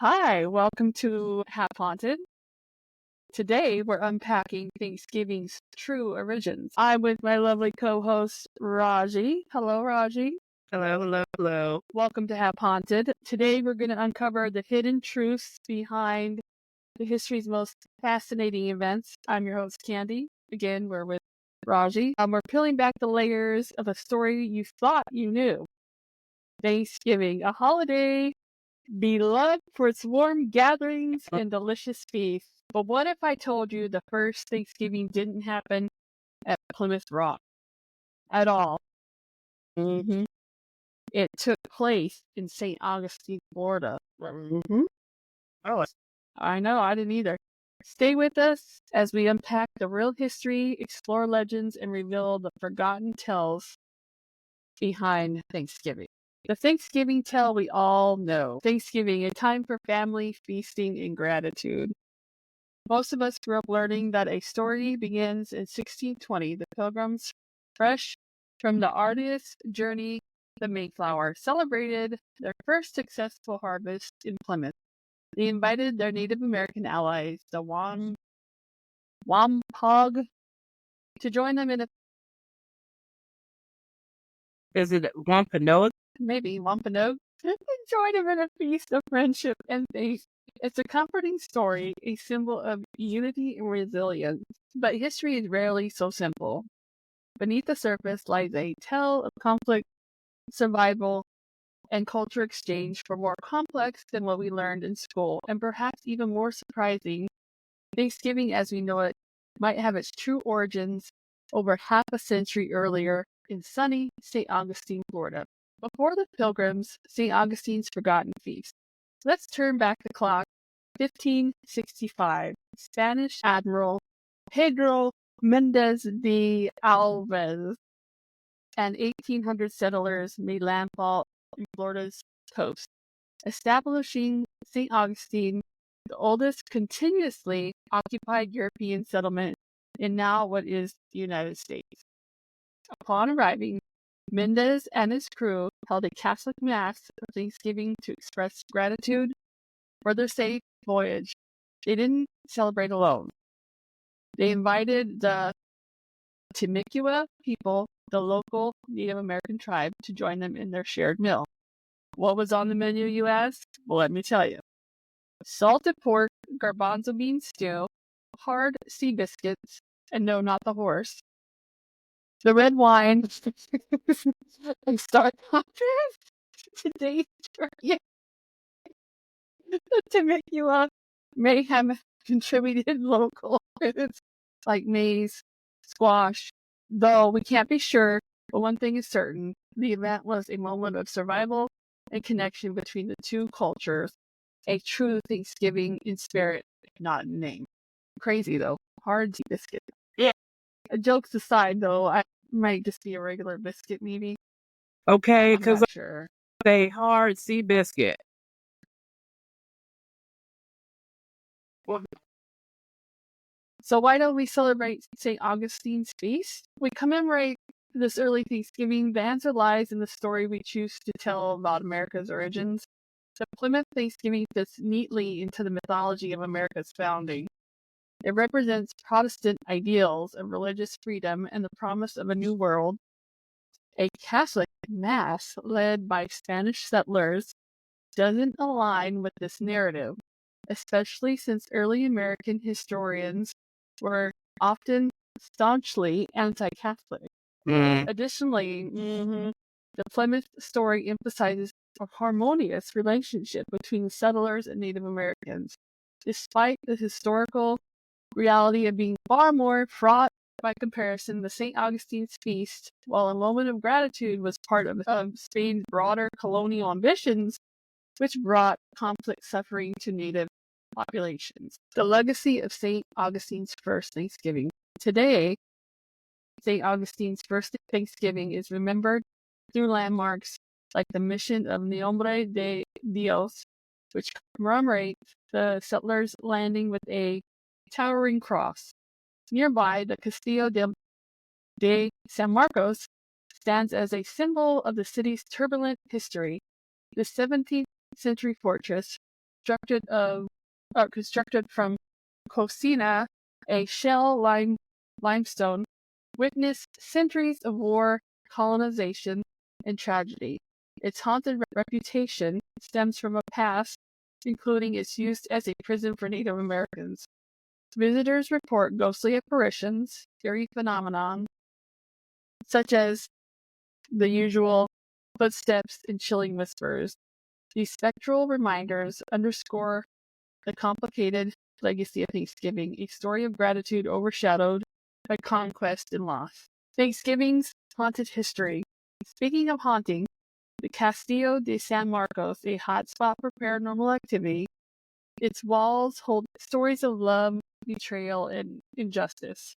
Hi, welcome to Half Haunted. Today we're unpacking Thanksgiving's true origins. I'm with my lovely co-host Raji. Hello, Raji. Hello, hello, hello. Welcome to Half Haunted. Today we're going to uncover the hidden truths behind the history's most fascinating events. I'm your host, Candi. Again, we're with Raji. We're peeling back the layers of a story you thought you knew. Thanksgiving, a holiday beloved for its warm gatherings and delicious feasts. But what if I told you the first Thanksgiving didn't happen at Plymouth Rock at all? Mm-hmm. It took place in St. Augustine, Florida. Mm-hmm. Oh, I know, I didn't either. Stay with us as we unpack the real history, explore legends, and reveal the forgotten tales behind Thanksgiving. The Thanksgiving tale we all know. Thanksgiving, a time for family, feasting, and gratitude. Most of us grew up learning that a story begins in 1620. The Pilgrims, fresh from the arduous journey, the Mayflower, celebrated their first successful harvest in Plymouth. They invited their Native American allies, the Wampug, to join them in a is it Wampanoag? maybe Wampanoag, to join them in a feast of friendship and faith. It's a comforting story, a symbol of unity and resilience. But history is rarely so simple. Beneath the surface lies a tale of conflict, survival, and culture exchange far more complex than what we learned in school, and perhaps even more surprising. Thanksgiving as we know it might have its true origins over half a century earlier in sunny St. Augustine, Florida. Before the Pilgrims, St. Augustine's forgotten feast. Let's turn back the clock. 1565. Spanish Admiral Pedro Mendez de Alvarez and 1800 settlers made landfall in Florida's coast, establishing St. Augustine, the oldest continuously occupied European settlement in now what is the United States. Upon arriving, Mendez and his crew held a Catholic Mass for Thanksgiving to express gratitude for their safe voyage. They didn't celebrate alone. They invited the Temecula people, the local Native American tribe, to join them in their shared meal. What was on the menu, you ask? Well, let me tell you. Salted pork, garbanzo bean stew, hard sea biscuits, and no, not the horse. The red wine, and start today's journey. The Temecula may have contributed local foods like maize, squash, though we can't be sure, but one thing is certain, the event was a moment of survival and connection between the two cultures, a true Thanksgiving in spirit, not in name. Crazy though, hard biscuit. Yeah. Jokes aside though, I might just be a regular biscuit maybe. Okay, I'm because not sure. a hard sea biscuit. So why don't we celebrate St. Augustine's feast? We commemorate this early Thanksgiving. The answer lies in the story we choose to tell about America's origins. The Plymouth Thanksgiving fits neatly into the mythology of America's founding. It represents Protestant ideals of religious freedom and the promise of a new world. A Catholic Mass led by Spanish settlers doesn't align with this narrative, especially since early American historians were often staunchly anti-Catholic. Additionally, the Plymouth story emphasizes a harmonious relationship between settlers and Native Americans, despite the historical reality of being far more fraught by comparison. The St. Augustine's feast, while a moment of gratitude, was part of Spain's broader colonial ambitions, which brought conflict suffering to Native populations. The legacy of St. Augustine's first Thanksgiving. Today, St. Augustine's first Thanksgiving is remembered through landmarks like the Mission of Nombre de Dios, which commemorates the settlers landing with a towering cross. Nearby, the Castillo de San Marcos stands as a symbol of the city's turbulent history. The 17th century fortress, constructed from cocina, a shell limestone, witnessed centuries of war, colonization, and tragedy. Its haunted reputation stems from a past, including its use as a prison for Native Americans. Visitors report ghostly apparitions, eerie phenomenon, such as the usual footsteps and chilling whispers. These spectral reminders underscore the complicated legacy of Thanksgiving, a story of gratitude overshadowed by conquest and loss. Thanksgiving's haunted history. Speaking of haunting, the Castillo de San Marcos, a hotspot for paranormal activity, its walls hold stories of love, betrayal, and injustice.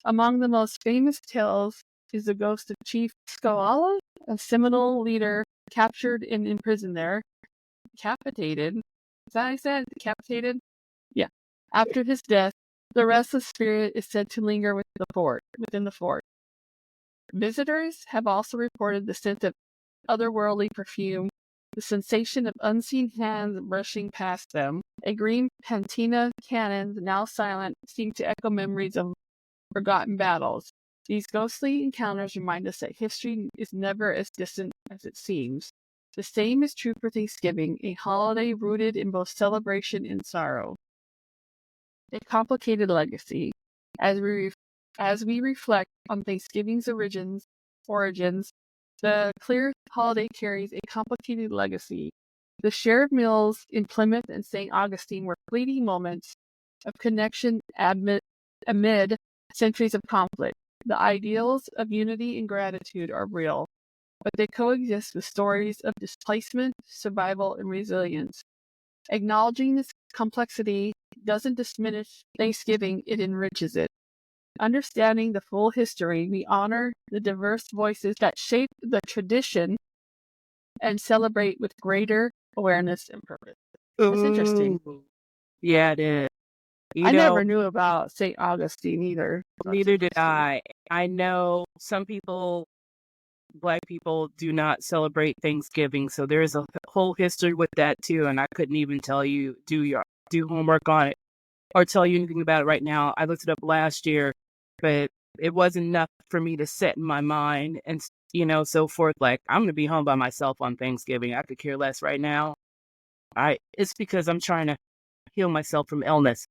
Among the most famous tales is the ghost of Chief Skoala, a Seminole leader captured and imprisoned there. Decapitated. Is that what I said? Decapitated? Yeah. After his death, the restless spirit is said to linger within the fort. Visitors have also reported the scent of otherworldly perfume, the sensation of unseen hands brushing past them. A green patina cannons, now silent, seem to echo memories of forgotten battles. These ghostly encounters remind us that history is never as distant as it seems. The same is true for Thanksgiving, a holiday rooted in both celebration and sorrow. A complicated legacy. As we reflect on Thanksgiving's origins, the clear holiday carries a complicated legacy. The shared meals in Plymouth and St. Augustine were fleeting moments of connection amid centuries of conflict. The ideals of unity and gratitude are real, but they coexist with stories of displacement, survival, and resilience. Acknowledging this complexity doesn't diminish Thanksgiving, it enriches it. Understanding the full history, we honor the diverse voices that shape the tradition and celebrate with greater awareness and purpose. That's interesting. Ooh. Yeah, it is. I never knew about St. Augustine either. Neither did I. I know some people, Black people, do not celebrate Thanksgiving, so there's a whole history with that too, and I couldn't even tell you, do homework on it or tell you anything about it right now. I looked it up last year, but it wasn't enough for me to set in my mind and, so forth. Like, I'm going to be home by myself on Thanksgiving. I could care less right now. It's because I'm trying to heal myself from illness.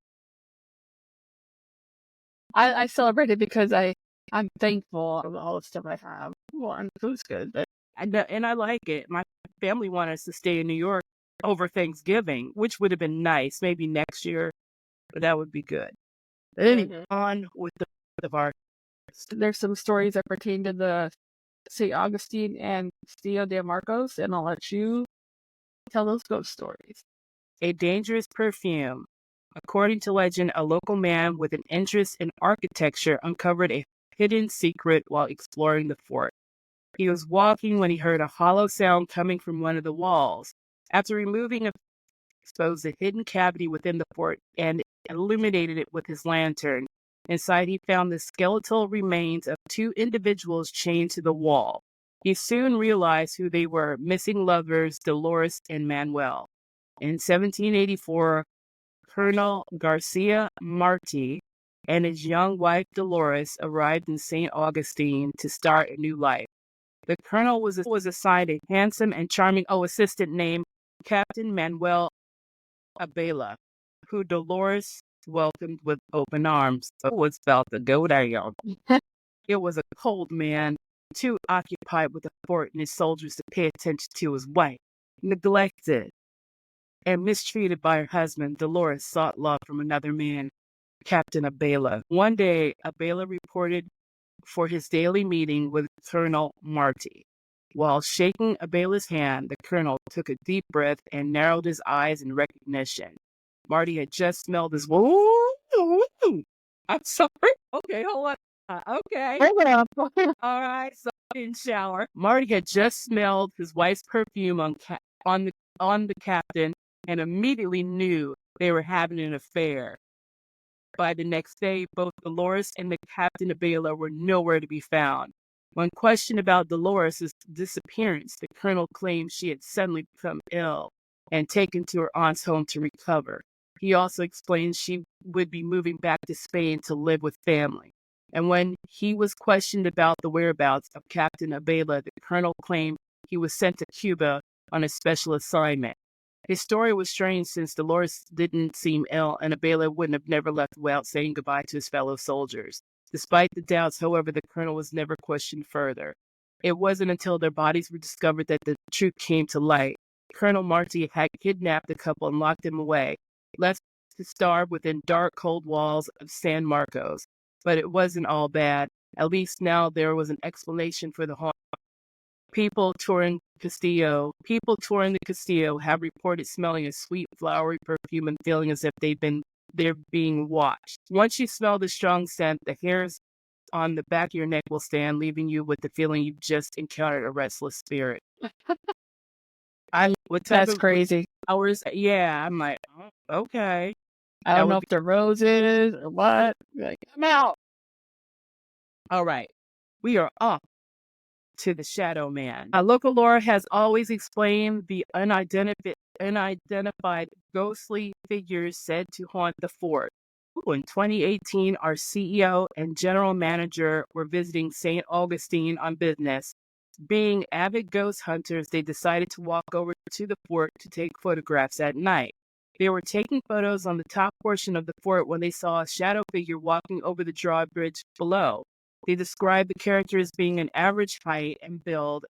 I celebrate it because I'm thankful for all the stuff I have. Well, and the food's good, but and I like it. My family wanted us to stay in New York over Thanksgiving, which would have been nice, maybe next year, but that would be good. Anyway, on with the of our. There's some stories that pertain to the St. Augustine and Castillo de Marcos, and I'll let you tell those ghost stories. A dangerous perfume. According to legend, a local man with an interest in architecture uncovered a hidden secret while exploring the fort. He was walking when he heard a hollow sound coming from one of the walls. After removing it, exposed a hidden cavity within the fort and illuminated it with his lantern. Inside, he found the skeletal remains of two individuals chained to the wall. He soon realized who they were, missing lovers Dolores and Manuel. In 1784, Colonel Garcia Marti and his young wife Dolores arrived in St. Augustine to start a new life. The colonel was assigned a handsome and charming assistant named Captain Manuel Abela, who Dolores welcomed with open arms. So it was about to go down. It was a cold man, too occupied with the fort and his soldiers to pay attention to his wife. Neglected and mistreated by her husband, Dolores sought love from another man, Captain Abela. One day, Abela reported for his daily meeting with Colonel Marti. While shaking Abela's hand, the colonel took a deep breath and narrowed his eyes in recognition. Marty had just smelled his... I'm sorry. Okay, hold on. Okay. All right, so I didn't shower. Marty had just smelled his wife's perfume on the captain and immediately knew they were having an affair. By the next day, both Dolores and the Captain Abela were nowhere to be found. When questioned about Dolores' disappearance, the colonel claimed she had suddenly become ill. and taken to her aunt's home to recover. He also explained she would be moving back to Spain to live with family. And when he was questioned about the whereabouts of Captain Abela, the colonel claimed he was sent to Cuba on a special assignment. His story was strange since Dolores didn't seem ill, and Abela wouldn't have never left without saying goodbye to his fellow soldiers. Despite the doubts, however, the colonel was never questioned further. It wasn't until their bodies were discovered that the truth came to light. Colonel Marty had kidnapped the couple and locked them away, left to starve within dark, cold walls of San Marcos. But it wasn't all bad. At least now there was an explanation for the harm. People touring the Castillo have reported smelling a sweet, flowery perfume and feeling as if they're being watched. Once you smell the strong scent, the hairs on the back of your neck will stand, leaving you with the feeling you've just encountered a restless spirit. That's crazy. Hours? Yeah, I'm like, oh, okay. I don't know if they're roses or what. Like, I'm out. All right, we are off to the Shadow Man. Local lore has always explained the unidentified ghostly figures said to haunt the fort. In 2018, our CEO and general manager were visiting St. Augustine on business. Being avid ghost hunters, they decided to walk over to the fort to take photographs at night. They were taking photos on the top portion of the fort when they saw a shadow figure walking over the drawbridge below. They described the character as being an average height and build.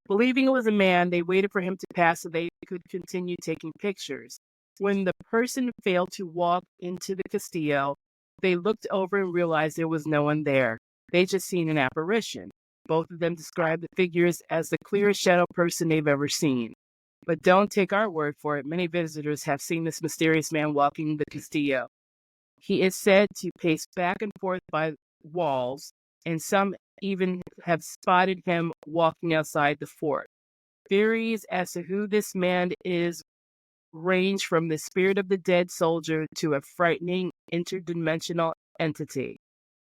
Believing it was a man, they waited for him to pass so they could continue taking pictures. When the person failed to walk into the Castillo, they looked over and realized there was no one there. They just seen an apparition. Both of them described the figures as the clearest shadow person they've ever seen. But don't take our word for it. Many visitors have seen this mysterious man walking the Castillo. He is said to pace back and forth by walls, and some even have spotted him walking outside the fort. Theories as to who this man is range from the spirit of the dead soldier to a frightening interdimensional entity.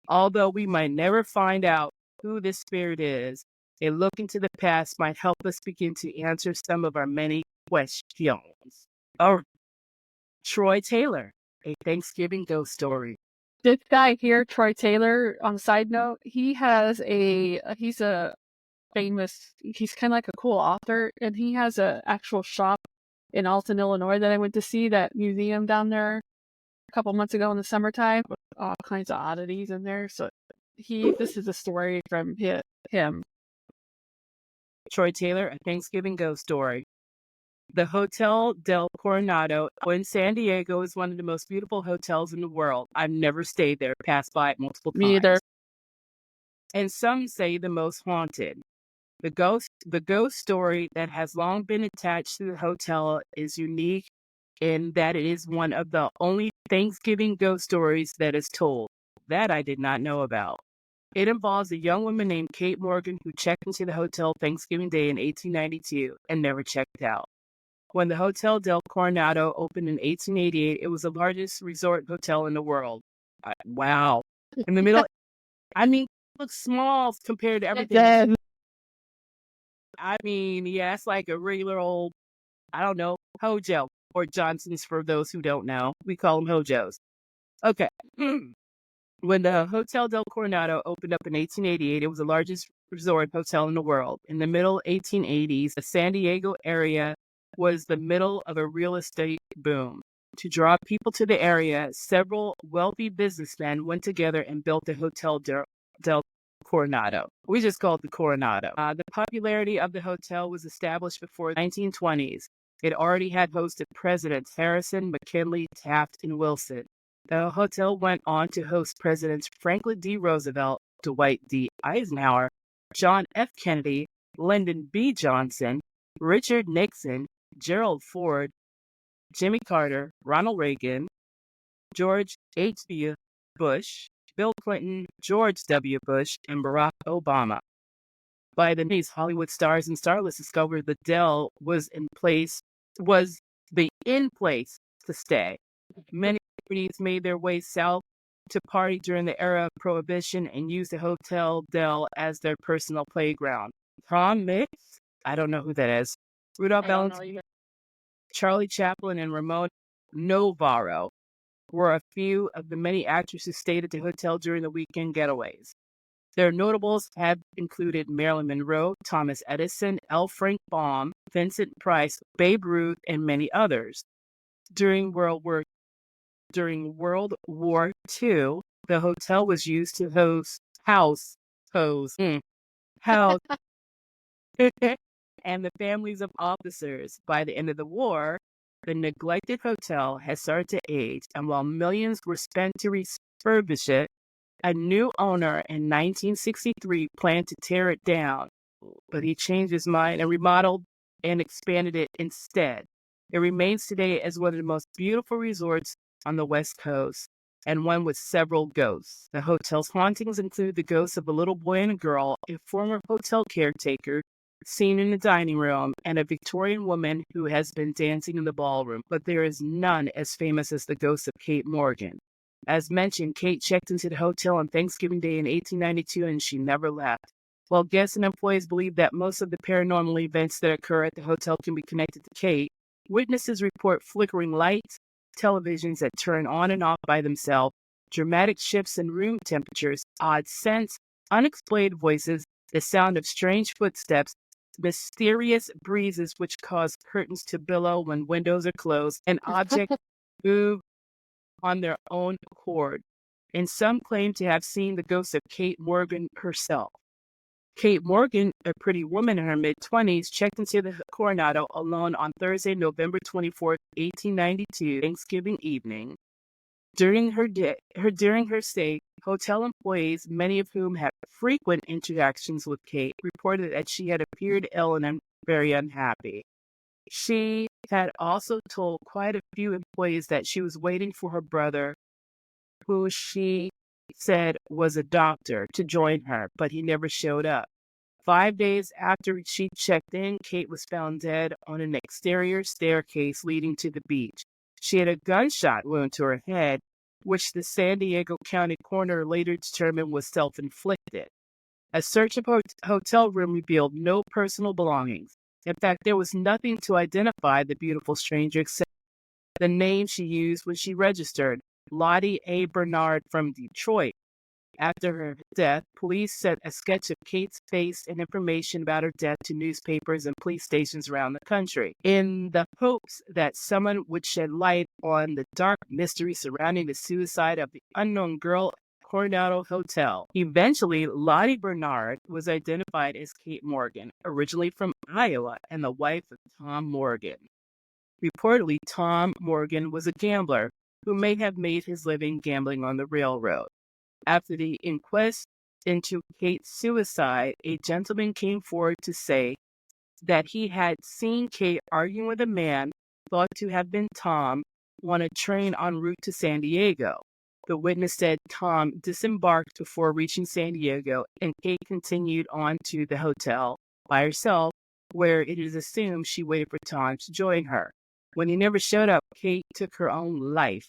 Although we might never find out who this spirit is, a look into the past might help us begin to answer some of our many questions. Oh, Troy Taylor, a Thanksgiving ghost story. This guy here, Troy Taylor, on a side note, he's a famous, he's kind of like a cool author, and he has an actual shop in Alton, Illinois that I went to see, that museum down there a couple months ago in the summertime, with all kinds of oddities in there. So this is a story from him. Troy Taylor, a Thanksgiving ghost story. The Hotel Del Coronado in San Diego is one of the most beautiful hotels in the world. I've never stayed there, passed by it multiple times. Me either. And some say the most haunted. The ghost story that has long been attached to the hotel is unique in that it is one of the only Thanksgiving ghost stories that is told. That I did not know about. It involves a young woman named Kate Morgan who checked into the hotel Thanksgiving Day in 1892 and never checked out. When the Hotel Del Coronado opened in 1888, it was the largest resort hotel in the world. Wow. In the middle, it looks small compared to everything. Yeah, it's like a regular old, Hojo, or Johnson's for those who don't know. We call them Hojos. Okay. When the Hotel Del Coronado opened up in 1888, it was the largest resort hotel in the world. In the middle 1880s, the San Diego area was the middle of a real estate boom. To draw people to the area, several wealthy businessmen went together and built the Hotel Del Coronado. We just call it the Coronado. The popularity of the hotel was established before the 1920s. It already had hosted Presidents Harrison, McKinley, Taft, and Wilson. The hotel went on to host Presidents Franklin D. Roosevelt, Dwight D. Eisenhower, John F. Kennedy, Lyndon B. Johnson, Richard Nixon, Gerald Ford, Jimmy Carter, Ronald Reagan, George H.W. Bush, Bill Clinton, George W. Bush, and Barack Obama. By the 90s, Hollywood stars and starlets discovered the Del was the in place to stay. Many celebrities made their way south to party during the era of Prohibition and used the Hotel Del as their personal playground. Tom Mix? I don't know who that is. Rudolph Valentine. Charlie Chaplin and Ramon Novarro were a few of the many actors who stayed at the hotel during the weekend getaways. Their notables have included Marilyn Monroe, Thomas Edison, L. Frank Baum, Vincent Price, Babe Ruth, and many others. During World War II, the hotel was used to house and the families of officers. By the end of the war, the neglected hotel had started to age, and while millions were spent to refurbish it, a new owner in 1963 planned to tear it down, but he changed his mind and remodeled and expanded it instead. It remains today as one of the most beautiful resorts on the West Coast, and one with several ghosts. The hotel's hauntings include the ghosts of a little boy and a girl, a former hotel caretaker seen in the dining room, and a Victorian woman who has been dancing in the ballroom. But there is none as famous as the ghost of Kate Morgan. As mentioned, Kate checked into the hotel on Thanksgiving Day in 1892, and she never left. While guests and employees believe that most of the paranormal events that occur at the hotel can be connected to Kate, witnesses report flickering lights, televisions that turn on and off by themselves, dramatic shifts in room temperatures, odd scents, unexplained voices, the sound of strange footsteps, mysterious breezes which cause curtains to billow when windows are closed, and objects move on their own accord. And some claim to have seen the ghost of Kate Morgan herself. Kate Morgan, a pretty woman in her mid-20s, checked into the Coronado alone on Thursday, November 24, 1892, Thanksgiving evening. During her stay, hotel employees, many of whom had frequent interactions with Kate, reported that she had appeared ill and very unhappy. She had also told quite a few employees that she was waiting for her brother, who she said was a doctor, to join her, but he never showed up. 5 days after she checked in, Kate was found dead on an exterior staircase leading to the beach. She had a gunshot wound to her head, which the San Diego County coroner later determined was self-inflicted. A search of her hotel room revealed no personal belongings. In fact, there was nothing to identify the beautiful stranger except the name she used when she registered, Lottie A. Bernard from Detroit. After her death, police sent a sketch of Kate's face and information about her death to newspapers and police stations around the country, in the hopes that someone would shed light on the dark mystery surrounding the suicide of the unknown girl at Coronado Hotel. Eventually, Lottie Bernard was identified as Kate Morgan, originally from Iowa and the wife of Tom Morgan. Reportedly, Tom Morgan was a gambler who may have made his living gambling on the railroad. After the inquest into Kate's suicide, a gentleman came forward to say that he had seen Kate arguing with a man thought to have been Tom on a train en route to San Diego. The witness said Tom disembarked before reaching San Diego, and Kate continued on to the hotel by herself, where it is assumed she waited for Tom to join her. When he never showed up, Kate took her own life.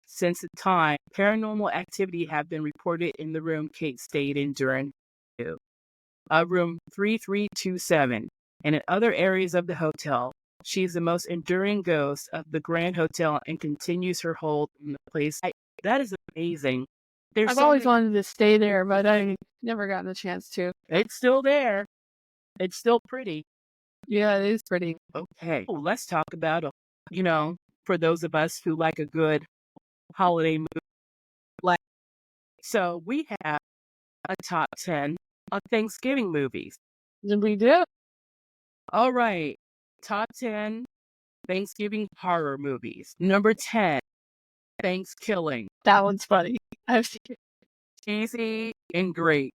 Since the time, paranormal activity have been reported in the room Kate stayed in during room 3327, and in other areas of the hotel. She is the most enduring ghost of the Grand Hotel and continues her hold in the place. That is amazing. I've always wanted to stay there, but I never gotten a chance to. It's still there. It's still pretty. Yeah, it is pretty. Okay, well, let's talk about, for those of us who like a good holiday movie. So we have a top 10 of Thanksgiving movies. Did we do? All right. Top 10 Thanksgiving horror movies. Number 10, Thanksgiving. That one's funny. I've seen it. Cheesy and great.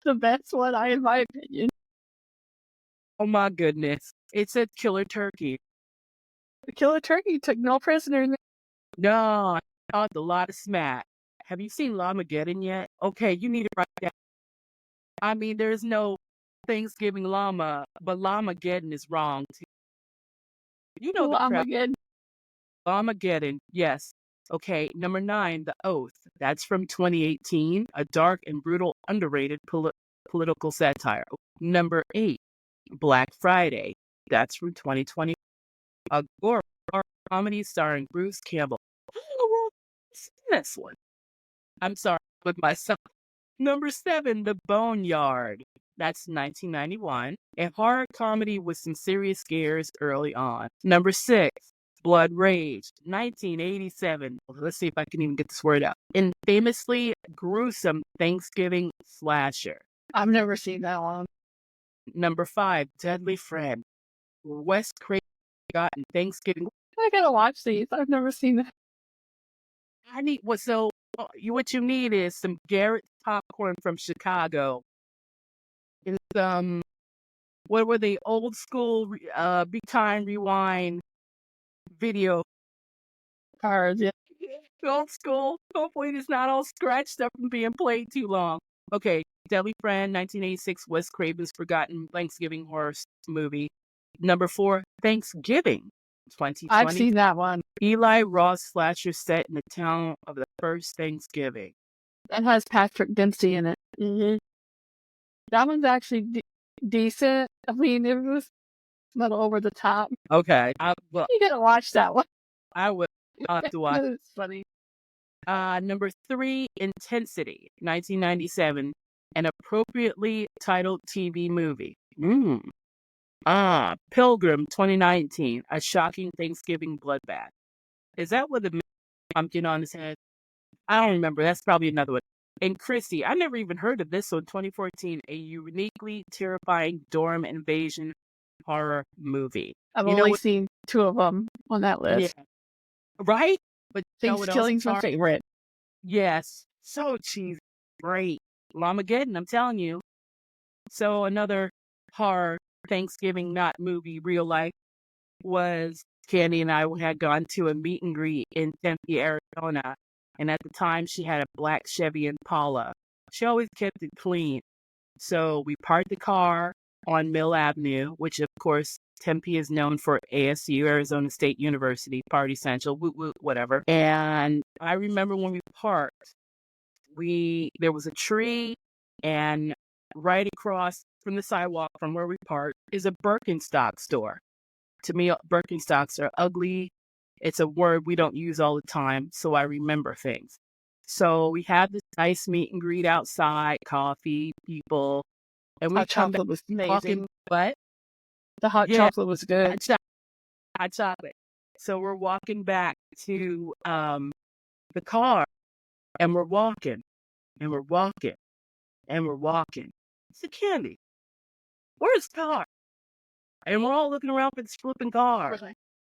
The best one, in my opinion. Oh my goodness. It's a killer turkey. The killer turkey took no prisoners. No, I thought a lot of smack. Have you seen Llamageddon yet? Okay, you need to write that. I mean, there's no Thanksgiving llama, but Llamageddon is wrong too. You know the Llamageddon. Llamageddon, yes. Okay, number 9, The Oath. That's from 2018, a dark and brutal, underrated political satire. Number 8, Black Friday. That's from 2020. a gore comedy starring Bruce Campbell. I don't know where I've seen this one. I'm sorry with myself. Number 7, The Boneyard. That's 1991. A horror comedy with some serious scares early on. Number 6, Blood Rage, 1987. Let's see if I can even get this word out. And famously gruesome Thanksgiving slasher. I've never seen that one. Number 5, Deadly Friend. Wes Craven got in Thanksgiving. I gotta watch these. I've never seen that. What you need is some Garrett popcorn from Chicago. It's what were they, old school big time rewind video Cards, yeah. old school. Hopefully it's not all scratched up and being played too long. Okay, Deadly Friend, 1986, Wes Craven's forgotten Thanksgiving horror movie. Number 4, Thanksgiving, 2020. I've seen that one. Eli Roth slasher set in the town of the first Thanksgiving. That has Patrick Dempsey in it. Mm-hmm. That one's actually decent. I mean, it was a little over the top. Okay, You gotta watch that one. I will have to watch. It's funny. Number 3, Intensity, 1997, an appropriately titled TV movie. Pilgrim, 2019, a shocking Thanksgiving bloodbath. Is that what the pumpkin on his head? I don't remember. That's probably another one. And Chrissy, I never even heard of this. So in 2014, a uniquely terrifying dorm invasion horror movie. I've only seen 2 of them on that list. Yeah. Right? But Thanksgiving's my favorite. Yes. So cheesy. Great. Lamageddon, I'm telling you. So another horror Thanksgiving, not movie, real life, was Candi and I had gone to a meet and greet in Tempe, Arizona. And at the time, she had a black Chevy Impala. She always kept it clean. So we parked the car on Mill Avenue, which, of course, Tempe is known for ASU, Arizona State University, Party Central, whatever. And I remember when we parked, there was a tree, and right across from the sidewalk from where we parked is a Birkenstock store. To me, Birkenstocks are ugly. It's a word we don't use all the time, so I remember things. So we had this nice meet and greet outside, coffee, people, and we hot chocolate was amazing. Talking, what? The hot chocolate was good. Hot chocolate. So we're walking back to the car, and we're walking, and we're walking, and we're walking. It's Candi. Where's the car? And we're all looking around for this flipping car.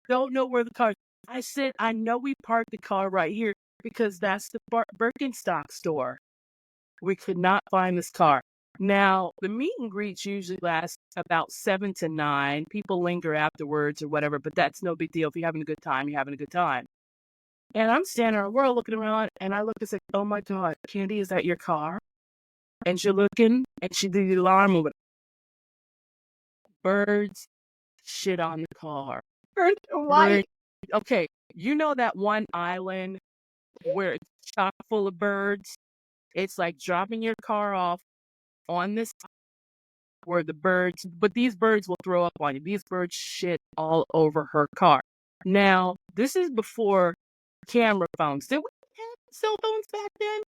Don't know where the car is. I said, I know we parked the car right here because that's the Birkenstock store. We could not find this car. Now, the meet and greets usually last about 7 to 9. People linger afterwards or whatever, but that's no big deal. If you're having a good time, you're having a good time. And I'm standing there, we're all looking around, and I look and say, oh my God, Candi, is that your car? And she's looking, and she did the alarm over. Birds shit on the car. Why? Okay, you know that one island where it's chock full of birds? It's like dropping your car off on this where the birds, but these birds will throw up on you. These birds shit all over her car. Now, this is before camera phones. Did we have cell phones back then?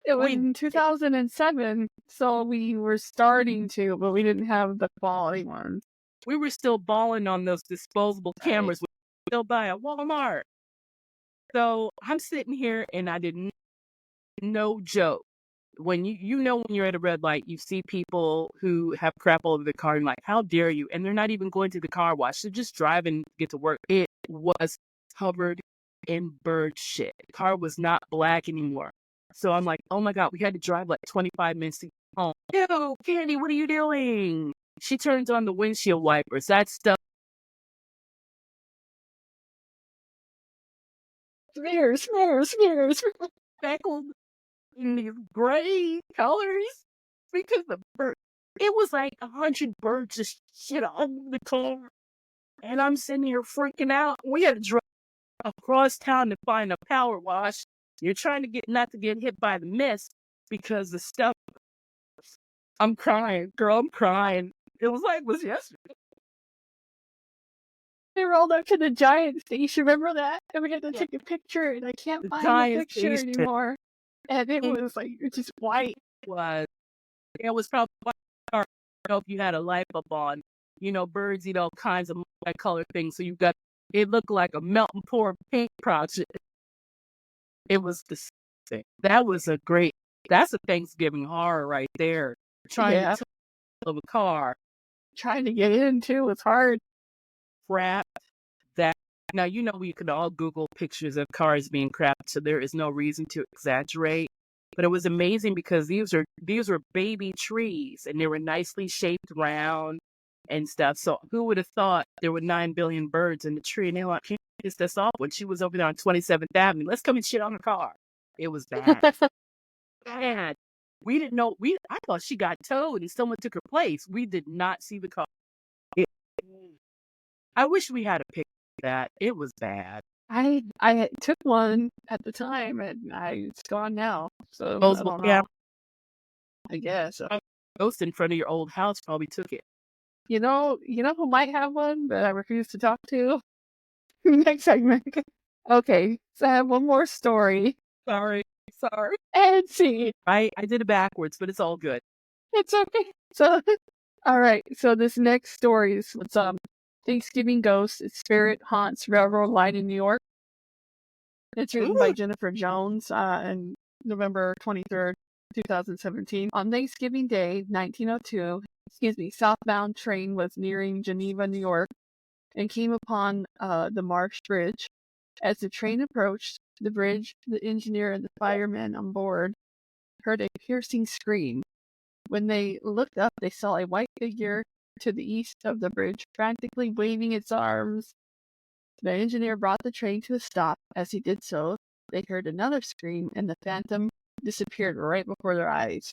It was in 2007, so we were starting to, but we didn't have the quality ones. We were still balling on those disposable cameras we still buy at Walmart. So I'm sitting here and I didn't, no joke. When when you're at a red light, you see people who have crap all over the car and like, how dare you? And they're not even going to the car wash. They're just driving to get to work. It was covered in bird shit. The car was not black anymore. So I'm like, oh my God, we had to drive like 25 minutes to get home. Ew, Candi, what are you doing? She turns on the windshield wipers. That stuff. Smears. Speckled in these gray colors because the bird. It was like 100 birds just shit all over the car. And I'm sitting here freaking out. We had to drive across town to find a power wash. You're trying to not to get hit by the mist because the stuff. I'm crying, girl. I'm crying. It was yesterday. We rolled up to the giant station. Remember that? And we had to Yeah. take a picture, and I can't The find the giant picture station anymore. And it was like it's just white. was, it was probably, I don't know if you had a light bulb on, birds eat all kinds of multicolored things. So it looked like a melting pour paint project. It was disgusting. That's a Thanksgiving horror right there. Trying to Yeah, tell a car, trying to get in too was hard. crap, that. Now, we could all Google pictures of cars being crapped, so there is no reason to exaggerate. But it was amazing because these were baby trees, and they were nicely shaped round and stuff. So who would have thought there were 9 billion birds in the tree? And they were like, "Can't piss this off." When she was over there on 27th Avenue, let's come and shit on the car. It was bad. Bad. We didn't know. I thought she got towed and someone took her place. We did not see the car. It, I wish we had a picture of that. It was bad. I took one at the time, and it's gone now. So Those, I don't yeah, know. I guess. ghost in front of your old house probably took it. You know who might have one, but I refuse to talk to. Next segment. Okay, so I have one more story. Sorry. And see, I did it backwards, but it's all good. it's okay. So, all right. So this next story is what's Thanksgiving Ghost. Spirit haunts railroad line in New York. It's written by Jennifer Jones on November 23rd, 2017. On Thanksgiving Day, 1902, southbound train was nearing Geneva, New York, and came upon the Marsh Bridge. As the train approached the bridge, the engineer and the firemen on board heard a piercing scream. When they looked up, they saw a white figure to the east of the bridge, frantically waving its arms. The engineer brought the train to a stop. As he did so, they heard another scream, and the phantom disappeared right before their eyes.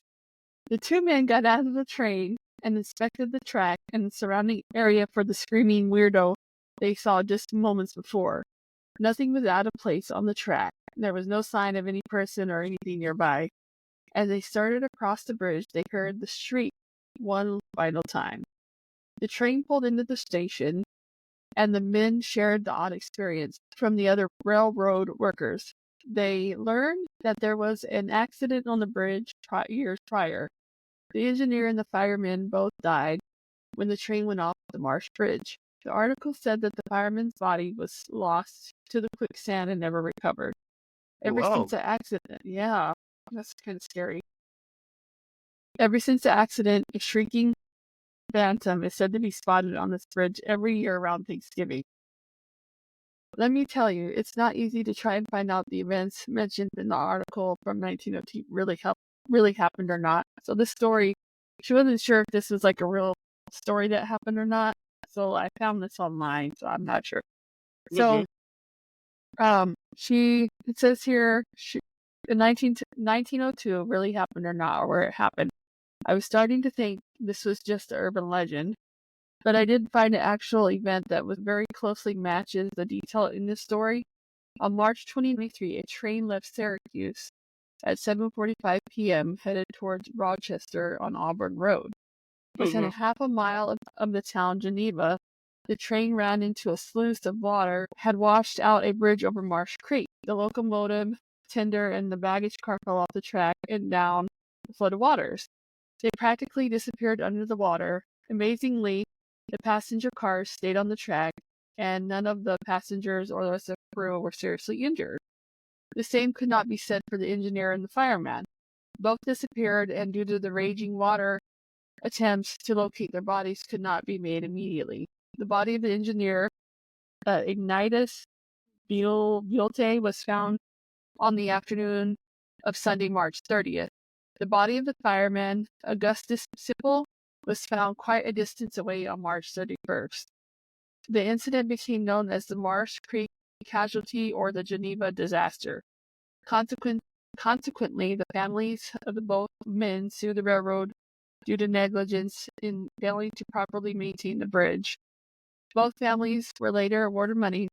The two men got out of the train and inspected the track and the surrounding area for the screaming weirdo they saw just moments before. Nothing was out of place on the track. There was no sign of any person or anything nearby. As they started across the bridge, they heard the shriek one final time. The train pulled into the station, and the men shared the odd experience from the other railroad workers. They learned that there was an accident on the bridge years prior. The engineer and the firemen both died when the train went off the Marsh Bridge. The article said that the fireman's body was lost to the quicksand and never recovered. Ever since the accident, yeah, that's kind of scary. Ever since the accident, a shrieking phantom is said to be spotted on this bridge every year around Thanksgiving. Let me tell you, it's not easy to try and find out the events mentioned in the article from 1902 really happened or not. So this story, she wasn't sure if this was like a real story that happened or not. So I found this online, so I'm not sure. So, it says here, in 1902 really happened or not, or where it happened. I was starting to think this was just an urban legend, but I did find an actual event that was very closely matches the detail in this story. On March 2023, a train left Syracuse at 7:45 p.m. headed towards Rochester on Auburn Road. Within a half a mile of the town Geneva, the train ran into a sluice of water had washed out a bridge over Marsh Creek. The locomotive, tender, and the baggage car fell off the track and down the flooded waters. They practically disappeared under the water. Amazingly, the passenger cars stayed on the track, and none of the passengers or the rest of the crew were seriously injured. The same could not be said for the engineer and the fireman. Both disappeared, and due to the raging water, attempts to locate their bodies could not be made immediately. The body of the engineer, Ignatus Bulte, was found on the afternoon of Sunday, March 30th. The body of the fireman, Augustus Sipple, was found quite a distance away on March 31st. The incident became known as the Marsh Creek casualty or the Geneva disaster. Consequently, the families of the both men sued the railroad due to negligence in failing to properly maintain the bridge. Both families were later awarded money,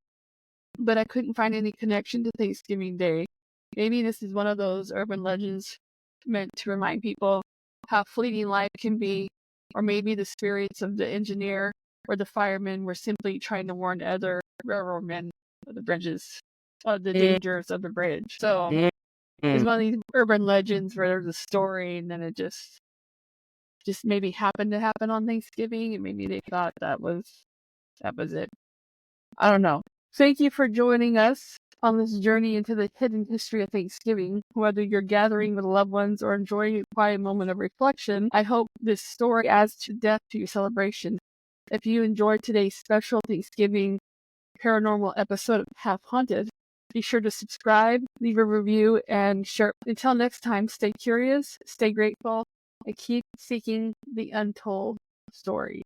but I couldn't find any connection to Thanksgiving Day. Maybe this is one of those urban legends meant to remind people how fleeting life can be, or maybe the spirits of the engineer where the firemen were simply trying to warn other railroad men of the dangers of the bridge. So it's one of these urban legends where there's a story and then it just maybe happened to happen on Thanksgiving, and maybe they thought that was it. I don't know. Thank you for joining us on this journey into the hidden history of Thanksgiving. Whether you're gathering with loved ones or enjoying a quiet moment of reflection, I hope this story adds to depth to your celebration. If you enjoyed today's special Thanksgiving paranormal episode of Half Haunted, be sure to subscribe, leave a review, and share. Until next time, stay curious, stay grateful, and keep seeking the untold story.